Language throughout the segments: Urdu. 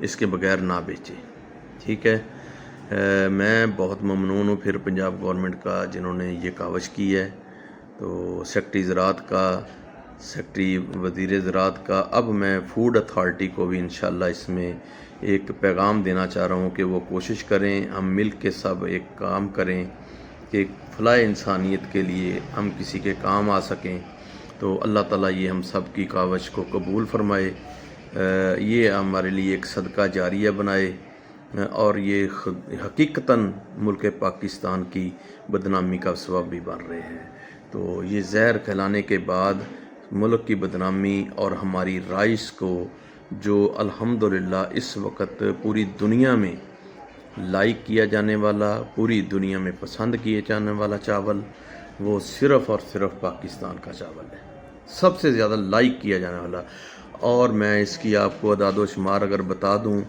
اس کے بغیر نہ بیچے. ٹھیک ہے. میں بہت ممنون ہوں پھر پنجاب گورنمنٹ کا جنہوں نے یہ کاوش کی ہے. تو سیکٹری زراعت کا، سیکٹری وزیر زراعت کا، اب میں فوڈ اتھارٹی کو بھی انشاءاللہ اس میں ایک پیغام دینا چاہ رہا ہوں کہ وہ کوشش کریں، ہم مل کے سب ایک کام کریں کہ فلاح انسانیت کے لیے ہم کسی کے کام آ سکیں. تو اللہ تعالیٰ یہ ہم سب کی کاوش کو قبول فرمائے، یہ ہمارے لیے ایک صدقہ جاریہ بنائے، اور یہ حقیقتاً ملک پاکستان کی بدنامی کا سبب بھی بن رہے ہیں. تو یہ زہر پھیلانے کے بعد ملک کی بدنامی اور ہماری رائس کو جو الحمدللہ اس وقت پوری دنیا میں لائک کیا جانے والا، پوری دنیا میں پسند کیے جانے والا چاول، وہ صرف اور صرف پاکستان کا چاول ہے، سب سے زیادہ لائک کیا جانے والا. اور میں اس کی آپ کو اعداد و شمار اگر بتا دوں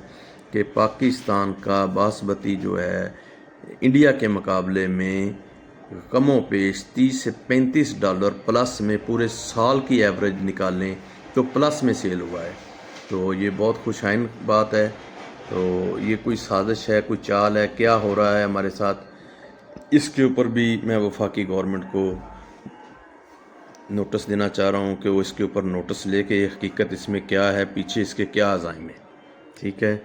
کہ پاکستان کا باسمتی جو ہے انڈیا کے مقابلے میں کم و بیش $30 سے $35 پلس میں پورے سال کی ایوریج نکالیں تو پلس میں سیل ہوا ہے. تو یہ بہت خوشائن بات ہے. تو یہ کوئی سازش ہے، کوئی چال ہے، کیا ہو رہا ہے ہمارے ساتھ، اس کے اوپر بھی میں وفاقی گورنمنٹ کو نوٹس دینا چاہ رہا ہوں کہ وہ اس کے اوپر نوٹس لے کے حقیقت اس میں کیا ہے، پیچھے اس کے کیا عزائم ہیں. ٹھیک ہے.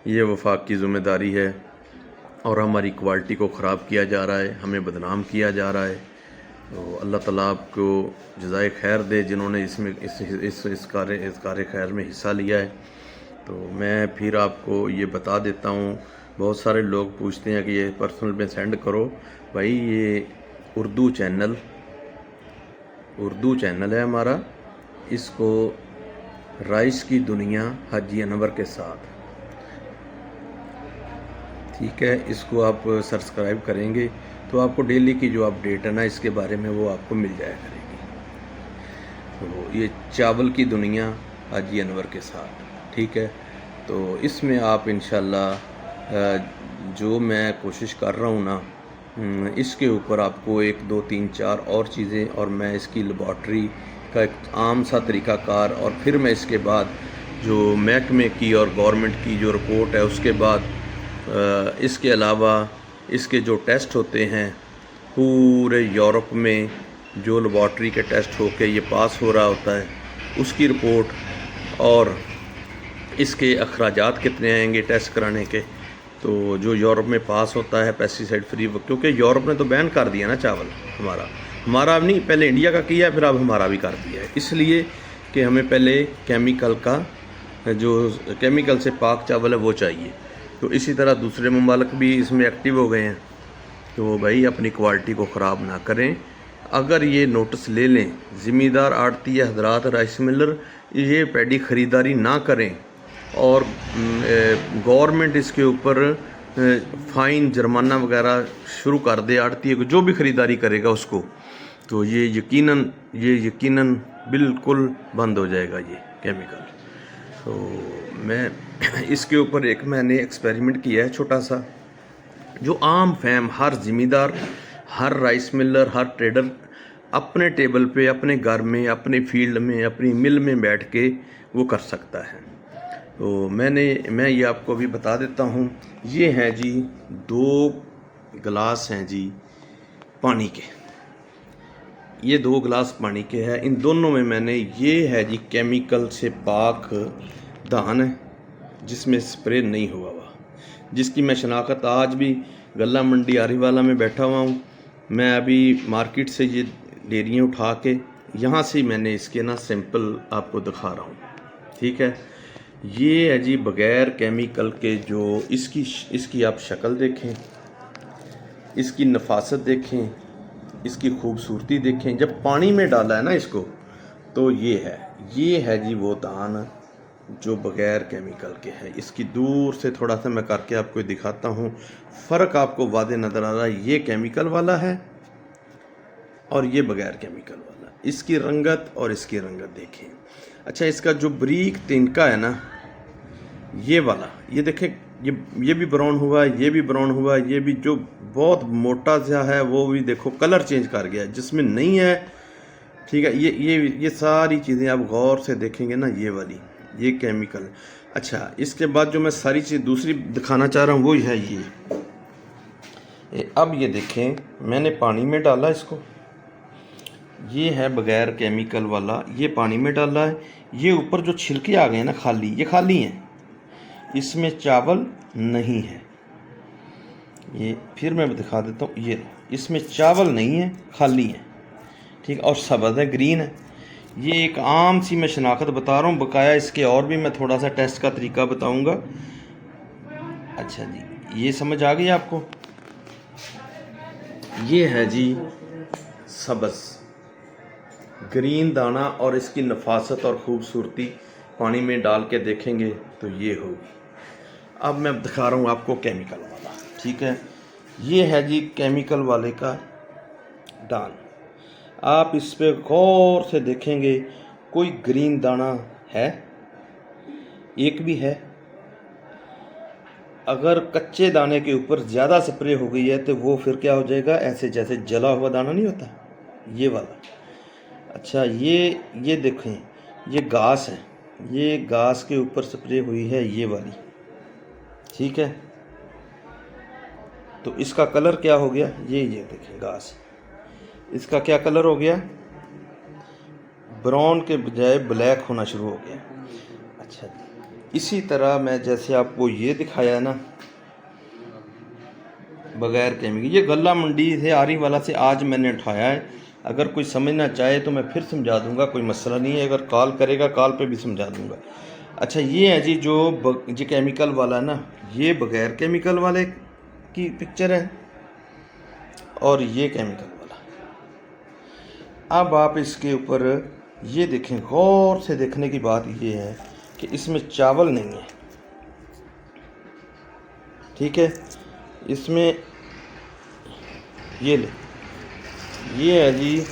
یہ وفاق کی ذمہ داری ہے، اور ہماری کوالٹی کو خراب کیا جا رہا ہے، ہمیں بدنام کیا جا رہا ہے. تو اللہ تعالیٰ آپ کو جزائے خیر دے جنہوں نے اس میں اس کار خیر میں حصہ لیا ہے. تو میں پھر آپ کو یہ بتا دیتا ہوں، بہت سارے لوگ پوچھتے ہیں کہ یہ پرسنل میں سینڈ کرو. بھائی یہ اردو چینل ہے ہمارا، اس کو رائس کی دنیا حاجی انور کے ساتھ، ٹھیک ہے، اس کو آپ سبسکرائب کریں گے تو آپ کو ڈیلی کی جو اپڈیٹ ہے نا اس کے بارے میں وہ آپ کو مل جایا کرے گی. تو یہ چاول کی دنیا حاجی انور کے ساتھ، ٹھیک ہے. تو اس میں آپ انشاءاللہ جو میں کوشش کر رہا ہوں نا، اس کے اوپر آپ کو 1 2 3 4 اور چیزیں، اور میں اس کی لیبارٹری کا ایک عام سا طریقہ کار، اور پھر میں اس کے بعد جو محکمے کی اور گورنمنٹ کی جو رپورٹ ہے اس کے بعد اس کے علاوہ اس کے جو ٹیسٹ ہوتے ہیں پورے یورپ میں، جو لیبارٹری کے ٹیسٹ ہو کے یہ پاس ہو رہا ہوتا ہے، اس کی رپورٹ، اور اس کے اخراجات کتنے آئیں گے ٹیسٹ کرانے کے. تو جو یورپ میں پاس ہوتا ہے پیسٹی سائڈ فری، کیونکہ یورپ نے تو بین کر دیا نا چاول ہمارا اب نہیں، پہلے انڈیا کا کیا ہے پھر اب ہمارا بھی کر دیا ہے، اس لیے کہ ہمیں پہلے کیمیکل کا جو کیمیکل سے پاک چاول ہے وہ چاہیے. تو اسی طرح دوسرے ممالک بھی اس میں ایکٹیو ہو گئے ہیں. تو بھائی اپنی کوالٹی کو خراب نہ کریں. اگر یہ نوٹس لے لیں، ذمہ دار آڑتی حضرات، رائس ملر یہ پیڈی خریداری نہ کریں، اور گورنمنٹ اس کے اوپر فائن جرمانہ وغیرہ شروع کر دے آڑتی ہے جو بھی خریداری کرے گا اس کو، تو یہ یقیناً بالکل بند ہو جائے گا یہ کیمیکل. تو میں اس کے اوپر میں نے ایکسپیریمنٹ کیا ہے چھوٹا سا، جو عام فہم ہر ذمہ دار، ہر رائس ملر، ہر ٹریڈر اپنے ٹیبل پہ، اپنے گھر میں، اپنے فیلڈ میں، اپنی مل میں بیٹھ کے وہ کر سکتا ہے. تو میں یہ آپ کو بھی بتا دیتا ہوں. یہ ہیں جی 2 گلاس ہیں جی پانی کے، یہ 2 گلاس پانی کے ہیں. ان دونوں میں نے یہ ہے جی کیمیکل سے پاک دھان ہے جس میں سپرے نہیں ہوا ہوا، جس کی میں شناخت آج بھی غلہ منڈی آری والا میں بیٹھا ہوا ہوں. میں ابھی مارکیٹ سے یہ ڈیریاں اٹھا کے یہاں سے میں نے اس کے نا سیمپل آپ کو دکھا رہا ہوں. ٹھیک ہے. یہ ہے جی بغیر کیمیکل کے، جو اس کی آپ شکل دیکھیں، اس کی نفاست دیکھیں، اس کی خوبصورتی دیکھیں. جب پانی میں ڈالا ہے نا اس کو تو یہ ہے جی وہ دھان جو بغیر کیمیکل کے ہے. اس کی دور سے تھوڑا سا میں کر کے آپ کو دکھاتا ہوں، فرق آپ کو واضح نظر آ رہا ہے. یہ کیمیکل والا ہے اور یہ بغیر کیمیکل والا. اس کی رنگت اور اس کی رنگت دیکھیں. اچھا، اس کا جو بریک تنکا ہے نا، یہ والا، یہ دیکھیں، یہ بھی براؤن ہوا ہے، یہ بھی براؤن ہوا ہے، یہ بھی جو بہت موٹا سا ہے وہ بھی دیکھو کلر چینج کر گیا، جس میں نہیں ہے. ٹھیک ہے. یہ ساری چیزیں آپ غور سے دیکھیں گے نا، یہ والی یہ کیمیکل. اچھا اس کے بعد جو میں ساری چیز دوسری دکھانا چاہ رہا ہوں وہ ہے یہ. اب یہ دیکھیں میں نے پانی میں ڈالا اس کو، یہ ہے بغیر کیمیکل والا، یہ پانی میں ڈالا ہے. یہ اوپر جو چھلکے آ گئے ہیں نا خالی، یہ خالی ہیں، اس میں چاول نہیں ہے. یہ پھر میں دکھا دیتا ہوں، یہ اس میں چاول نہیں ہے، خالی ہیں، ٹھیک. اور سبز ہے، گرین ہے. یہ ایک عام سی میں شناخت بتا رہا ہوں، بقایا اس کے اور بھی میں تھوڑا سا ٹیسٹ کا طریقہ بتاؤں گا. اچھا جی یہ سمجھ آ گئی آپ کو. یہ ہے جی سبز گرین دانہ، اور اس کی نفاست اور خوبصورتی پانی میں ڈال کے دیکھیں گے تو یہ ہوگی. اب میں دکھا رہا ہوں آپ کو کیمیکل والا، ٹھیک ہے. یہ ہے جی کیمیکل والے کا دان. آپ اس پہ غور سے دیکھیں گے کوئی گرین دانہ ہے؟ ایک بھی ہے؟ اگر کچے دانے کے اوپر زیادہ سپرے ہو گئی ہے تو وہ پھر کیا ہو جائے گا، ایسے جیسے جلا ہوا دانہ نہیں ہوتا، یہ والا. اچھا یہ دیکھیں، یہ گھاس ہے، یہ گھاس کے اوپر سپرے ہوئی ہے یہ والی، ٹھیک ہے. تو اس کا کلر کیا ہو گیا، یہ دیکھیں گھاس، اس کا کیا کلر ہو گیا، براؤن کے بجائے بلیک ہونا شروع ہو گیا. اچھا جی اسی طرح میں جیسے آپ کو یہ دکھایا نا بغیر کیمیکل، یہ غلہ منڈی سے آری والا سے آج میں نے اٹھایا ہے. اگر کوئی سمجھنا چاہے تو میں پھر سمجھا دوں گا، کوئی مسئلہ نہیں ہے. اگر کال کرے گا کال پہ بھی سمجھا دوں گا. اچھا یہ ہے جی جو کیمیکل والا ہے نا، یہ بغیر کیمیکل والے کی پکچر ہے، اور یہ کیمیکل والا. اب آپ اس کے اوپر یہ دیکھیں، غور سے دیکھنے کی بات یہ ہے کہ اس میں چاول نہیں ہے، ٹھیک ہے. اس میں یہ لے، یہ ہے جی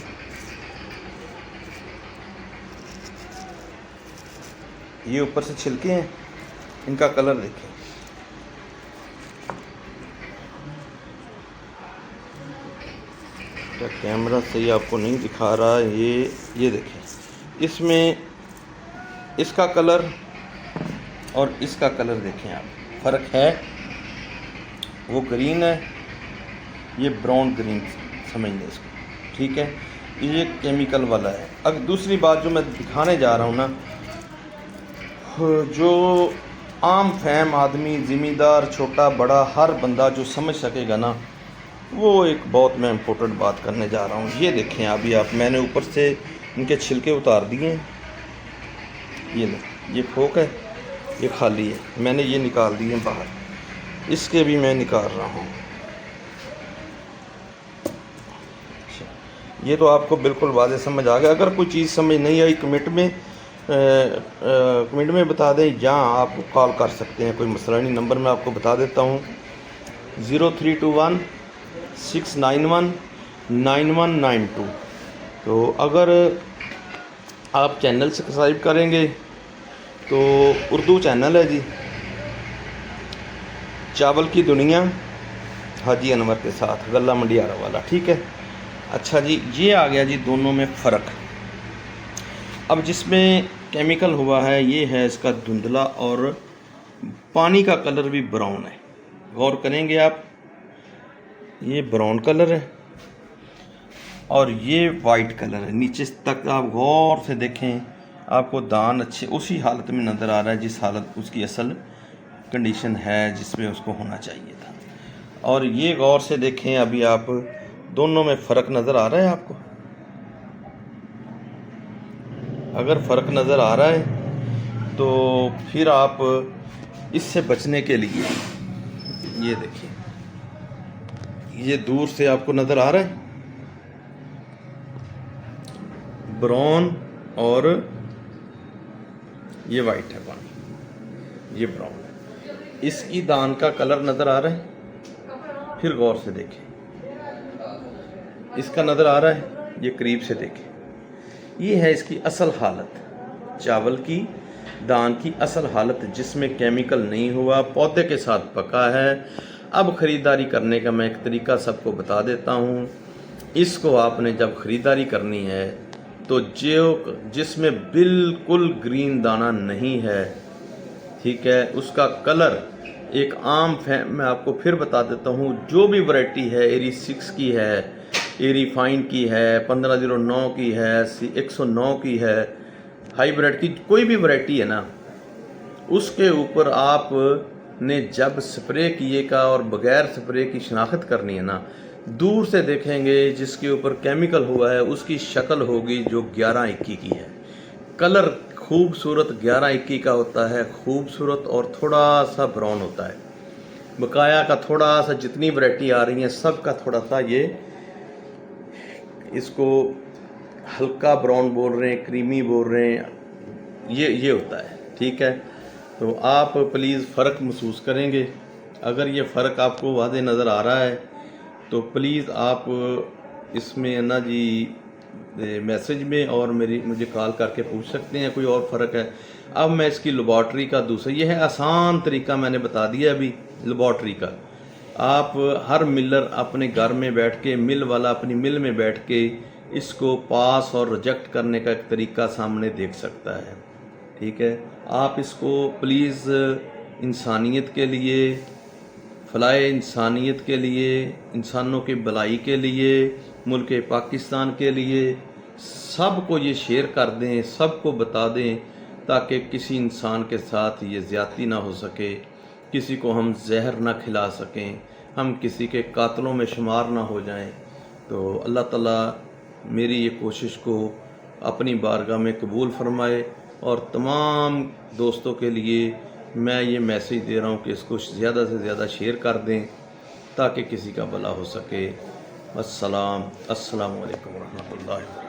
یہ اوپر سے چھلکے ہیں، ان کا کلر دیکھیں. کیمرہ صحیح آپ کو نہیں دکھا رہا، یہ دیکھیں، اس میں اس کا کلر اور اس کا کلر دیکھیں آپ، فرق ہے. وہ گرین ہے، یہ براؤن گرین سمجھ لیں اس کو، ٹھیک ہے. یہ کیمیکل والا ہے. اب دوسری بات جو میں دکھانے جا رہا ہوں نا، جو عام فہم آدمی، ذمہ دار، چھوٹا بڑا ہر بندہ جو سمجھ سکے گا نا، وہ ایک بہت میں امپورٹنٹ بات کرنے جا رہا ہوں. یہ دیکھیں ابھی آپ، میں نے اوپر سے ان کے چھلکے اتار دیے ہیں. یہ لیں، یہ پھوک ہے، یہ خالی ہے، میں نے یہ نکال دیے باہر. اس کے بھی میں نکال رہا ہوں. یہ تو آپ کو بالکل واضح سمجھ آ گیا. اگر کوئی چیز سمجھ نہیں آئی کمنٹ میں بتا دیں، جہاں آپ کو کال کر سکتے ہیں، کوئی مسئلہ نہیں. نمبر میں آپ کو بتا دیتا ہوں، 0321-691-9192. تو اگر آپ چینل سبسکرائب کریں گے تو اردو چینل ہے جی، چاول کی دنیا، حاجی انور کے ساتھ، غلہ منڈیارہ والا، ٹھیک ہے. اچھا جی یہ آ گیا جی دونوں میں فرق. اب جس میں کیمیکل ہوا ہے یہ ہے اس کا دھندلا، اور پانی کا کلر بھی براؤن ہے. غور کریں گے آپ، یہ براؤن کلر ہے اور یہ وائٹ کلر ہے. نیچے تک آپ غور سے دیکھیں، آپ کو دان اچھے اسی حالت میں نظر آ رہا ہے جس حالت اس کی اصل کنڈیشن ہے، جس میں اس کو ہونا چاہیے تھا. اور یہ غور سے دیکھیں ابھی آپ، دونوں میں فرق نظر آ رہا ہے آپ کو. اگر فرق نظر آ رہا ہے تو پھر آپ اس سے بچنے کے لیے یہ دیکھیں، یہ دور سے آپ کو نظر آ رہا ہے براؤن، اور یہ وائٹ ہے پانی، یہ براؤن ہے. اس کی دان کا کلر نظر آ رہا ہے، پھر غور سے دیکھیں، اس کا نظر آ رہا ہے، یہ قریب سے دیکھیں. یہ ہے اس کی اصل حالت، چاول کی دان کی اصل حالت، جس میں کیمیکل نہیں ہوا، پودے کے ساتھ پکا ہے. اب خریداری کرنے کا میں ایک طریقہ سب کو بتا دیتا ہوں. اس کو آپ نے جب خریداری کرنی ہے تو جس میں بالکل گرین دانہ نہیں ہے، ٹھیک ہے، اس کا کلر ایک عام میں آپ کو پھر بتا دیتا ہوں، جو بھی ورائٹی ہے، ایری 6 کی ہے، ایری فائن کی ہے، 1509 کی ہے، 109 کی ہے، ہائی بریڈ کی کوئی بھی ورائٹی ہے نا، اس کے اوپر آپ نے جب سپرے کیے کا اور بغیر سپرے کی شناخت کرنی ہے نا، دور سے دیکھیں گے جس کے اوپر کیمیکل ہوا ہے اس کی شکل ہوگی جو 1121 کی ہے، کلر خوبصورت 1121 کا ہوتا ہے، خوبصورت اور تھوڑا سا براؤن ہوتا ہے، بقایا کا تھوڑا سا جتنی ورائٹی آ رہی ہیں سب کا تھوڑا سا یہ اس کو ہلکا براؤن بول رہے ہیں، کریمی بول رہے ہیں، یہ ہوتا ہے، ٹھیک ہے۔ تو آپ پلیز فرق محسوس کریں گے، اگر یہ فرق آپ کو واضح نظر آ رہا ہے تو پلیز آپ اس میں نا جی میسج میں اور مجھے کال کر کے پوچھ سکتے ہیں کوئی اور فرق ہے۔ اب میں اس کی لیبارٹری کا دوسرا، یہ ہے آسان طریقہ میں نے بتا دیا ابھی لیبارٹری کا، آپ ہر ملر اپنے گھر میں بیٹھ کے، مل والا اپنی مل میں بیٹھ کے اس کو پاس اور ریجیکٹ کرنے کا ایک طریقہ سامنے دیکھ سکتا ہے، ٹھیک ہے۔ آپ اس کو پلیز انسانیت کے لیے، فلاح انسانیت کے لیے، انسانوں کی بھلائی کے لیے، ملک پاکستان کے لیے سب کو یہ شیئر کر دیں، سب کو بتا دیں، تاکہ کسی انسان کے ساتھ یہ زیادتی نہ ہو سکے، کسی کو ہم زہر نہ کھلا سکیں، ہم کسی کے قاتلوں میں شمار نہ ہو جائیں۔ تو اللہ تعالیٰ میری یہ کوشش کو اپنی بارگاہ میں قبول فرمائے، اور تمام دوستوں کے لیے میں یہ میسیج دے رہا ہوں کہ اس کو زیادہ سے زیادہ شیئر کر دیں تاکہ کسی کا بھلا ہو سکے۔ السلام علیکم ورحمۃ اللہ۔